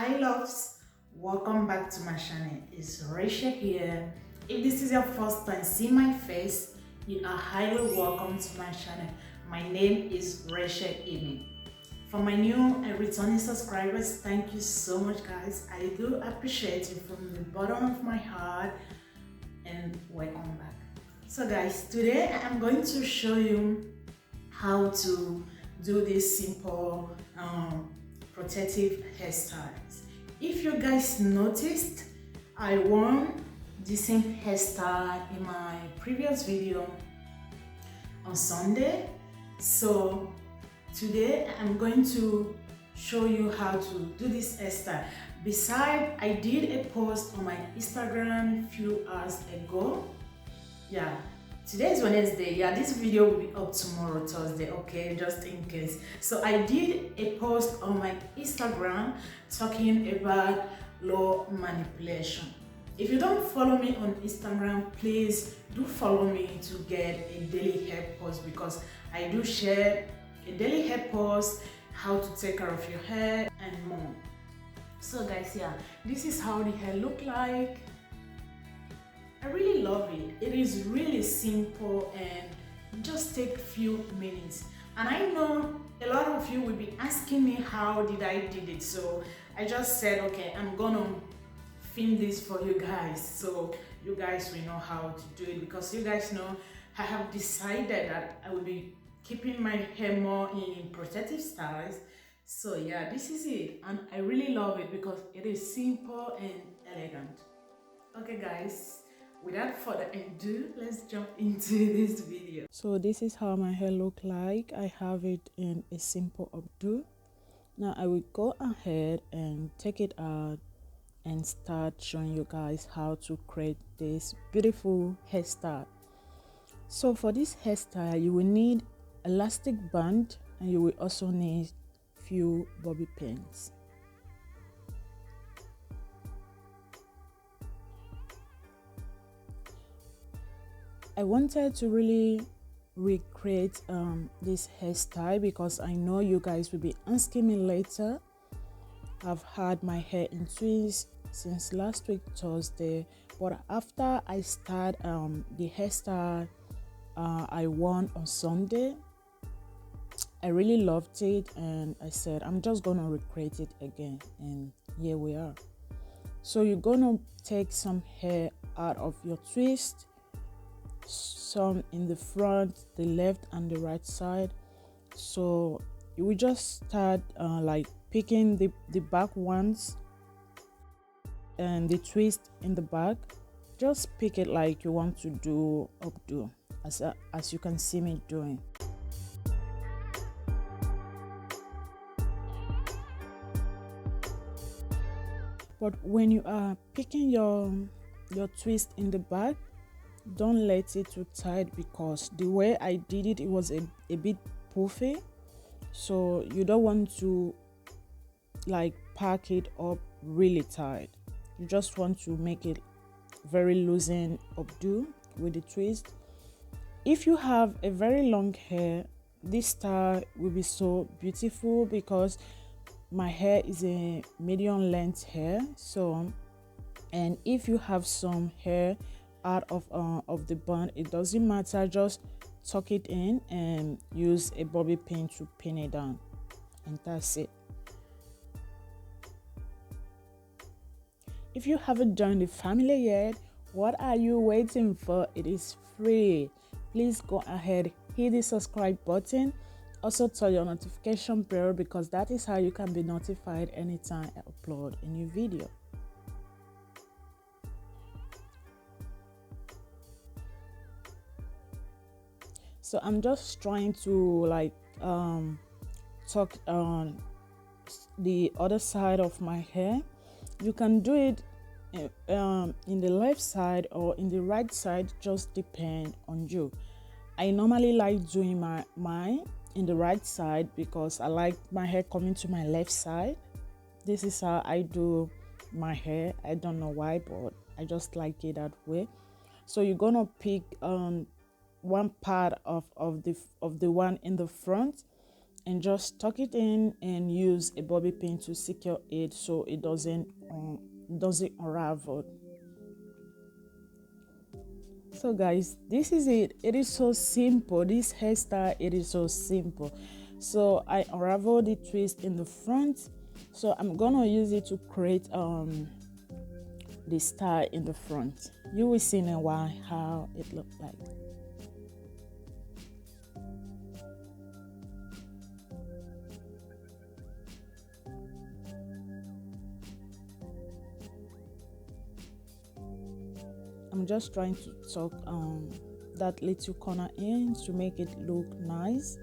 Hi loves, welcome back to my channel. It's Rachael here. If this is your first time seeing my face, you are highly welcome to my channel. My name is Rachael Ime. For my new and returning subscribers, thank you so much guys. I do appreciate you from the bottom of my heart and welcome back. So guys, today I'm going to show you how to do this simple protective hairstyles. If you guys noticed, I wore the same hairstyle in my previous video on Sunday. So today I'm going to show you how to do this hairstyle. Besides, I did a post on my Instagram a few hours ago. Yeah, today is Wednesday. Yeah, this video will be up tomorrow, Thursday, okay, just in case. So I did a post on my Instagram talking about law manipulation. If you don't follow me on Instagram, please do follow me to get a daily hair post, because I do share a daily hair post, how to take care of your hair and more. So guys, yeah, this is how the hair look like. I really love it. It is really simple and just take a few minutes. And I know a lot of you will be asking me how did I did it. So I just said, okay, I'm gonna film this for you guys so you guys will know how to do it, because you guys know I have decided that I will be keeping my hair more in protective styles. So yeah, this is it, and I really love it because it is simple and elegant. Okay guys, without further ado, let's jump into this video. So this is how my hair look like. I have it in a simple updo. Now I will go ahead and take it out and start showing you guys how to create this beautiful hairstyle. So for this hairstyle, you will need elastic band and you will also need few bobby pins. I wanted to really recreate this hairstyle because I know you guys will be asking me later. I've had my hair in twists since last week Thursday, but after I start the hairstyle I wore on Sunday, I really loved it and I said I'm just gonna recreate it again, and here we are. So you're gonna take some hair out of your twist, some in the front, the left and the right side. So you will just start like picking the back ones and the twist in the back. Just pick it like you want to do updo, as you can see me doing. But when you are picking your twist in the back, don't let it too tight, because the way I did it, it was a bit puffy. So you don't want to like pack it up really tight. You just want to make it very loose and updo with the twist. If you have a very long hair, this style will be so beautiful because my hair is a medium length hair. So, and if you have some hair out of the bun, it doesn't matter, just tuck it in and use a bobby pin to pin it down, and that's it. If you haven't joined the family yet, what are you waiting for? It is free. Please go ahead, hit the subscribe button. Also turn your notification bell, because that is how you can be notified anytime I upload a new video. So I'm just trying to like tuck on the other side of my hair. You can do it in the left side or in the right side, just depend on you. I normally like doing mine in the right side because I like my hair coming to my left side. This is how I do my hair. I don't know why, but I just like it that way. So you're gonna pick one part of the one in the front and just tuck it in and use a bobby pin to secure it so it doesn't unravel. So guys, this is it. It is so simple. This hairstyle, it is so simple. So I unravel the twist in the front, so I'm gonna use it to create the style in the front. You will see in a while how it looks like. I'm just trying to tuck that little corner in to make it look nice.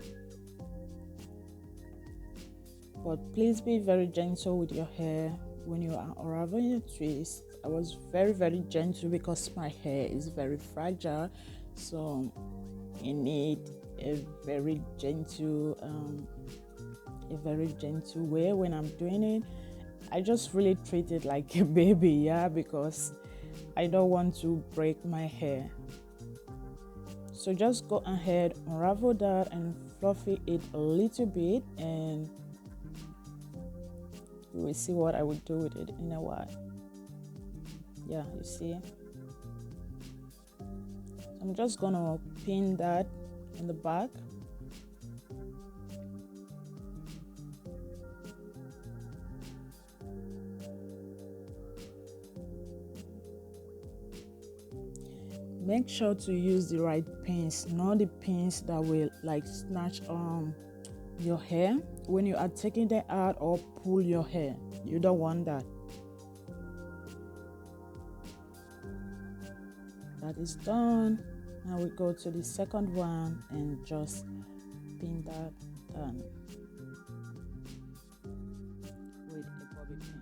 But please be very gentle with your hair when you are unraveling your twist. I was very gentle because my hair is very fragile, so you need a very gentle way when I'm doing it. I just really treat it like a baby, yeah, because I don't want to break my hair. So just go ahead, unravel that and fluffy it a little bit, and you will see what I will do with it in a while. Yeah, you see. I'm just gonna pin that in the back. Make sure to use the right pins, not the pins that will like snatch your hair when you are taking them out or pull your hair. You don't want that. That is done. Now we go to the second one and just pin that down with a bobby pin.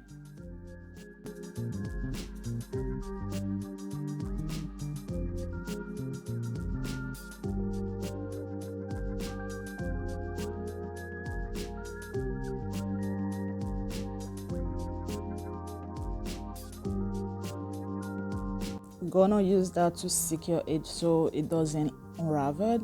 Gonna use that to secure it so it doesn't unravel.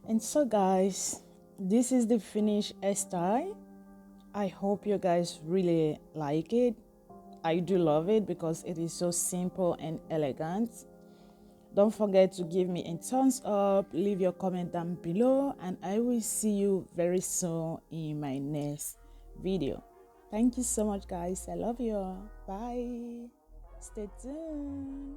And so guys, this is the finished hairstyle. I hope you guys really like it. I do love it because it is so simple and elegant. Don't forget to give me a thumbs up, leave your comment down below, and I will see you very soon in my next video. Thank you so much guys. I love you all. Bye. Stay tuned.